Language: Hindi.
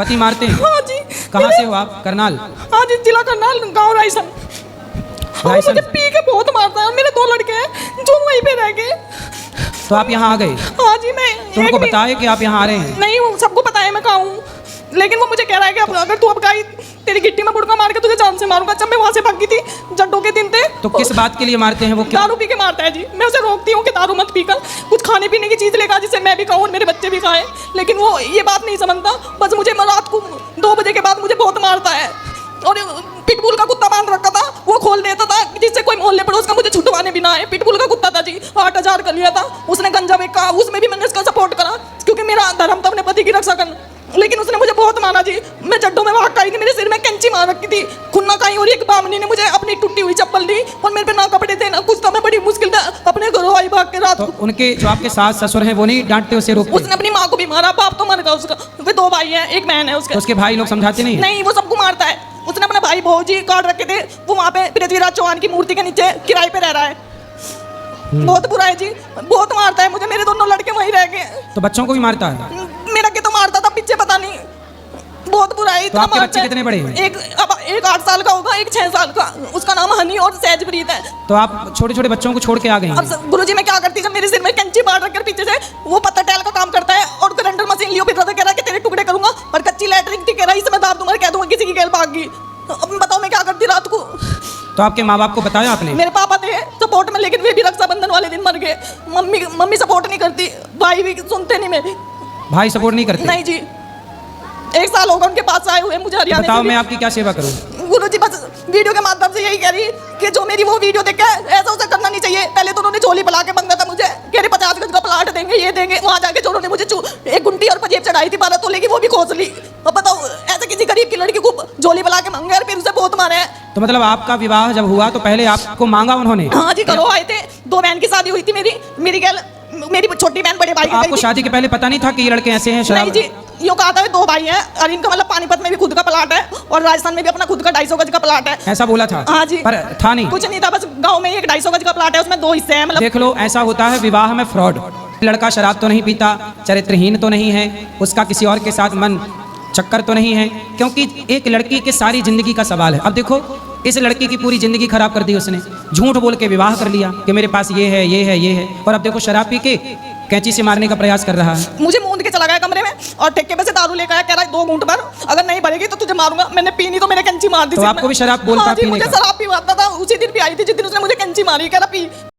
पति मारते हैं? हाँ जी। कहाँ से हो आप? करनाल? हाँ जी, जिला करनाल, गाँव रायसन। और रायसन? मुझे पी के बहुत मारता है। मेरे 2 लड़के हैं जो वहीं पे रह गए। तो आप यहाँ आ गए? हाँ जी। मैं तुमको बताया कि आप यहाँ आ रहे हैं? नहीं, वो सबको पता है मैं कहाँ हूँ, लेकिन वो मुझे कह रहा है कि अगर तू अब गई तेरी गिट्टी में बुड़का मार के तुझे जान से मारूंगा। जब मैं वहाँ से भागी थी, जड्डों के दिन थे। तो किस बात के लिए मारते हैं वो? क्यों? दारू पी के मारता है जी। मैं उसे रोकती हूँ कि दारू मत पीकर कुछ खाने पीने की चीज़ लेगा जिससे मैं भी खाऊं और मेरे बच्चे भी खाएं, लेकिन वो ये बात नहीं समझता। बस मुझे रात को 2 बजे के बाद मुझे बहुत मारता है। और पिटबुल का कुत्ता बांध रखा था, वो खोल देता था जिससे कोई मोहल्ले पड़ोस का मुझे छुटवाने भी ना आए। पिटबुल का कुत्ता था जी, 8000 का लिया था उसने, गंजा में का, उसमें भी मैंने उसका सपोर्ट करा क्योंकि मेरा धर्म था अपने पति की रक्षा करना। लेकिन उसने मुझे बहुत मारा जी। मैं जड्डों में भाग आई थी, मेरे सिर में कैंची मार रखी थी, खुन्ना कहीं, और एक बामनी ने मुझे अपनी टूटी हुई चप्पल दी और मेरे पे ना कपड़े थे ना कुछ था। मैं बड़ी मुश्किल से अपने घरों आई भाग के रात तो को। उनके जो आपके सास ससुर हैं वो नहीं डांटते उसे, रोकते? उसने अपनी माँ को भी मारा, बाप तो मर गया उसका। वे 2 भाई हैं, एक बहन है उसके। तो उसके भाई लोग समझाते नहीं? नहीं, वो सबको मारता है। उसने अपने भाई भौजी काट रखे थे, वो वहाँ पे पृथ्वीराज चौहान की मूर्ति के नीचे किराए पे रह रहा है। बहुत बुरा है जी, बहुत मारता है मुझे। मेरे 2 लड़के वहीं रह गए। तो बच्चों को भी मारता है? मेरा के तो मारता था, पीछे पता नहीं, बहुत बुरा है। तो आपके बच्चे कितने बड़े हैं? एक 8 साल का होगा, एक 6 साल का। उसका नाम हनी और सहजप्रीत है। तो आप छोटे छोटे बच्चों को छोड़ के आ गए हैं? अब गुरुजी मैं क्या करती, जब मेरे सिर में कैंची मार रखकर पीछे से, वो पत्थर टैल का काम करता है और ग्राइंडर मशीन लियो, फिर कह रहा है कि तेरे टुकड़े करूंगा, और कच्ची लैटरिन थी, कह रहा है इसे मैं दाब दूंगा, कह दूंगा किसी की गैल भाग गई। अब बताओ मैं क्या करती रात को। तो आपके माँ बाप को बताया आपने? मेरे पापा थे सपोर्ट में, लेकिन वे भी रक्षाबंधन वाले दिन मर गए। मम्मी सपोर्ट नहीं करती, भाई भी सुनते नहीं मेरी। भाई सपोर्ट नहीं करते? नहीं जी, 1 साल होगा उनके पास आए हुए मुझे हरियाणा। बताओ मैं आपकी क्या सेवा करूं? गुरुजी बस वीडियो के माध्यम से यही कह रही कि जो मेरी वो वीडियो देख के ऐसा उसे करना नहीं चाहिए। पहले तो उन्होंने झोली पला के मांगा था मुझे, कह रहे 50 गज का प्लाट देंगे, ये देंगे। वहाँ जाके जो उन्होंने मुझे एक गुंटी और पंजेब चढ़ाई थी 12 तोले की, वो भी खोस ली। अब बताओ, ऐसे किसी गरीब की लड़की को झोली पला के मांगे और फिर उसे बहुत मारे हैं। तो मतलब आपका विवाह जब हुआ तो पहले आपको मांगा उन्होंने? हाँ जी, घरों आए थे। 2 बहन की शादी हुई थी मेरी गैल, मेरी छोटी बहन बड़े भाई की। आपको शादी के पहले पता नहीं था कि ये लड़के ऐसे हैं? नहीं जी, यूँ कहा था 2 भाई हैं और इनका मतलब पानीपत में भी खुद का प्लाट है और राजस्थान में भी अपना खुद का 250 गज का प्लाट है। ऐसा बोला था? हाँ जी। पर था नहीं? कुछ नहीं था, बस गांव में ही एक 250 गज का प्लाट है, उसमें 2 हिस्से हैं। मतलब देख लो, ऐसा होता है विवाह में फ्रॉड। लड़का शराब तो नहीं पीता, चरित्रहीन तो नहीं है, उसका किसी और के साथ मन चक्कर तो नहीं है, क्योंकि एक लड़की के सारी जिंदगी का सवाल है। अब देखो, इस लड़की की पूरी जिंदगी खराब कर दी उसने। झूठ बोल के विवाह कर लिया कि मेरे पास ये है ये है ये है, और अब देखो शराब पी के कैंची से मारने का प्रयास कर रहा है। मुझे मूंद के चला गया कमरे में और ठेके पे से दारू लेकर आया, कह रहा है 2 घूंट भर, अगर नहीं भरेगी तो तुझे मारूंगा। मैंने पी नहीं तो मैंने कैंची मार दी। तो आपको भी शराब बोलता हाँ जी, पीने मुझे का? शराब पीवाता था। उसी दिन भी आई थी जिस दिन उसने मुझे कैंची मारी, कह रहा पी।